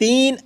3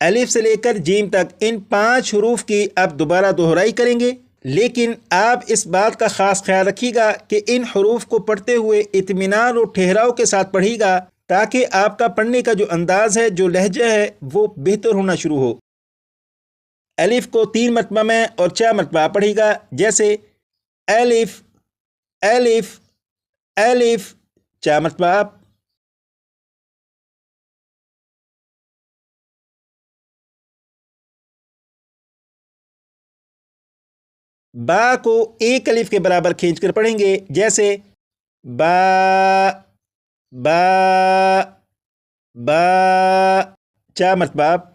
الف سے لے کر جیم تک ان 5 حروف کی اب دوبارہ دہرائی کریں گے، لیکن آپ اس بات کا خاص خیال رکھیے گا کہ ان حروف کو پڑھتے ہوئے اطمینان اور ٹھہراؤ کے ساتھ پڑھیے گا تاکہ آپ کا پڑھنے کا جو انداز ہے، جو لہجہ ہے، وہ بہتر ہونا شروع ہو۔ الف کو 3 مرتبہ میں اور 4 مرتبہ پڑھیے گا، جیسے الف الف الف، 4 مرتبہ آپ۔ با کو 1 الف کے برابر کھینچ کر پڑھیں گے، جیسے با با با، 4 مرتبہ آپ۔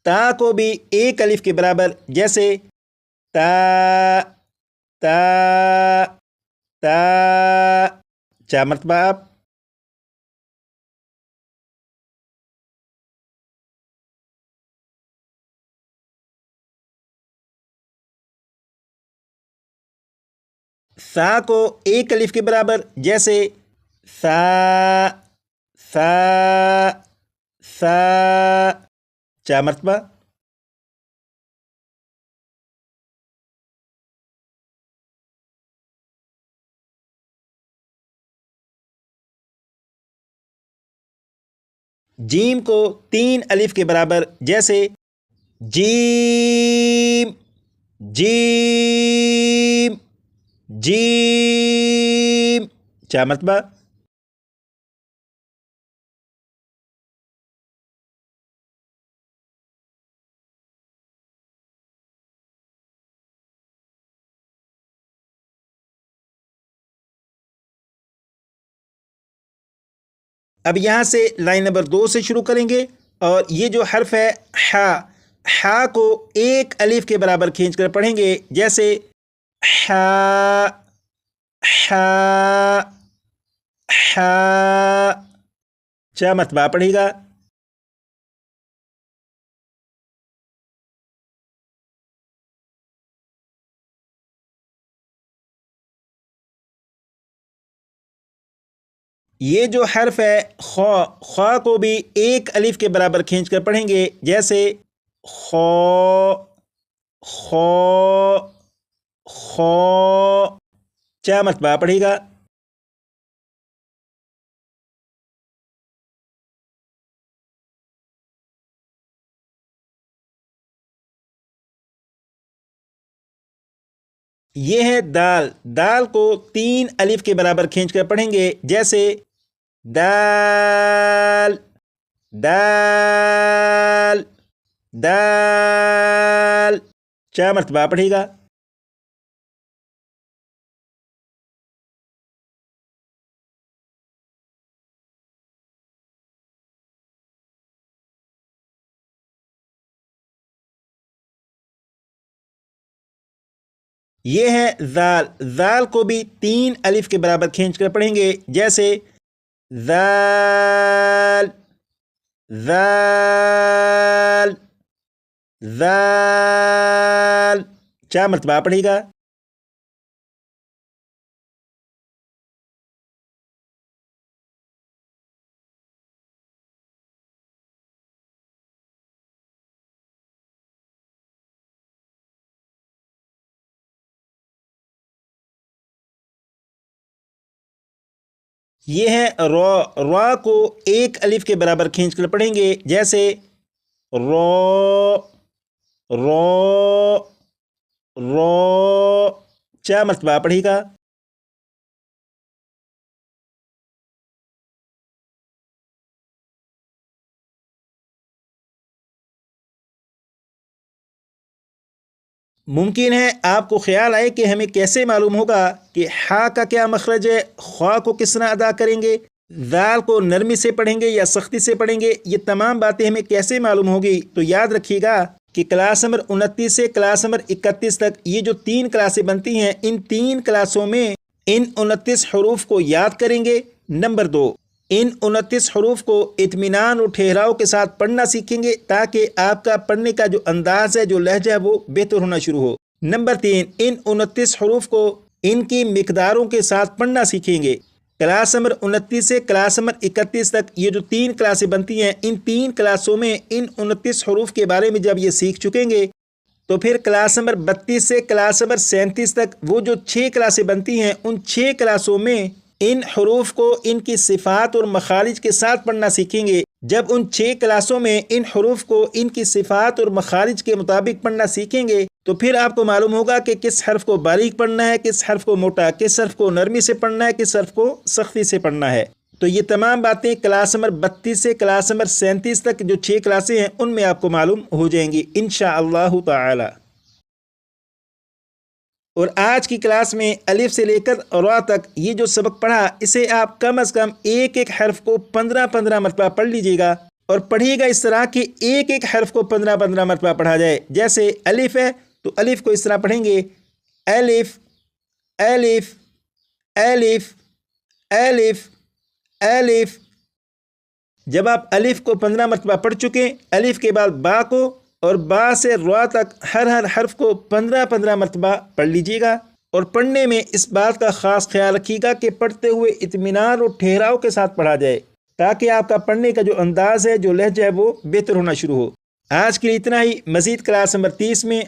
تا کو بھی 1 الف کے برابر، جیسے تا تا تا، 4 مرتبہ آپ۔ سا کو 1 الف کے برابر، جیسے سا سا سا، 4 مرتبہ۔ جیم کو 3 الف کے برابر، جیسے جیم جیم جیم، 4 مرتبہ۔ اب یہاں سے لائن نمبر 2 سے شروع کریں گے، اور یہ جو حرف ہے ہا، ہا کو 1 الف کے برابر کھینچ کر پڑھیں گے، جیسے ہا ہا ہا، 4 مرتبہ پڑھے گا۔ یہ جو حرف ہے خا، خا کو بھی 1 الف کے برابر کھینچ کر پڑھیں گے، جیسے خو خو خو، 4 مرتبہ پڑھے گا۔ یہ ہے دال، دال کو 3 الف کے برابر کھینچ کر پڑھیں گے، جیسے دال دال دال، 4 مرتبہ پڑھے گا۔ یہ ہے زال، زال کو بھی 3 الف کے برابر کھینچ کر پڑھیں گے، جیسے زال زال زال، 4 مرتبہ پڑھے گا۔ یہ ہے را، را کو 1 الف کے برابر کھینچ کر پڑھیں گے، جیسے رو رو رو، 4 مرتبہ پڑھے گا۔ ممکن ہے آپ کو خیال آئے کہ ہمیں کیسے معلوم ہوگا کہ ہا کا کیا مخرج ہے، خوا کو کس طرح ادا کریں گے، ذال کو نرمی سے پڑھیں گے یا سختی سے پڑھیں گے، یہ تمام باتیں ہمیں کیسے معلوم ہوگی؟ تو یاد رکھیے گا کہ کلاس نمبر 29 سے کلاس نمبر 31 تک یہ جو 3 کلاسیں بنتی ہیں، ان 3 کلاسوں میں ان 29 حروف کو یاد کریں گے۔ نمبر 2، ان 29 حروف کو اطمینان اور ٹھہراؤ کے ساتھ پڑھنا سیکھیں گے تاکہ آپ کا پڑھنے کا جو انداز ہے، جو لہجہ ہے، وہ بہتر ہونا شروع ہو۔ نمبر 3، ان 29 حروف کو ان کی مقداروں کے ساتھ پڑھنا سیکھیں گے۔ کلاس نمبر 29 سے کلاس نمبر 31 تک یہ جو 3 کلاسیں بنتی ہیں، ان 3 کلاسوں میں ان 29 حروف کے بارے میں جب یہ سیکھ چکیں گے تو پھر کلاس نمبر 32 سے کلاس نمبر 37 تک وہ جو 6 کلاسیں بنتی ہیں، ان 6 کلاسوں میں ان حروف کو ان کی صفات اور مخارج کے ساتھ پڑھنا سیکھیں گے۔ جب ان 6 کلاسوں میں ان حروف کو ان کی صفات اور مخارج کے مطابق پڑھنا سیکھیں گے تو پھر آپ کو معلوم ہوگا کہ کس حرف کو باریک پڑھنا ہے، کس حرف کو موٹا، کس حرف کو نرمی سے پڑھنا ہے، کس حرف کو سختی سے پڑھنا ہے۔ تو یہ تمام باتیں کلاس نمبر 32 سے کلاس نمبر 37 تک جو 6 کلاسیں ہیں ان میں آپ کو معلوم ہو جائیں گی انشاءاللہ تعالی۔ اور آج کی کلاس میں الف سے لے کر را تک یہ جو سبق پڑھا، اسے آپ کم از کم ایک ایک حرف کو 15 مرتبہ پڑھ لیجئے گا، اور پڑھیے گا اس طرح کہ ایک ایک حرف کو 15 مرتبہ پڑھا جائے۔ جیسے الف ہے تو الف کو اس طرح پڑھیں گے، الف الف الف الف الف۔ جب آپ الف کو 15 مرتبہ پڑھ چکیں، الف کے بعد با کو اور با سے را تک ہر حرف کو 15 مرتبہ پڑھ لیجیے گا، اور پڑھنے میں اس بات کا خاص خیال رکھیے گا کہ پڑھتے ہوئے اطمینان اور ٹھہراؤ کے ساتھ پڑھا جائے، تاکہ آپ کا پڑھنے کا جو انداز ہے، جو لہجہ ہے، وہ بہتر ہونا شروع ہو۔ آج کے لیے اتنا ہی۔ مزید کلاس نمبر 30 میں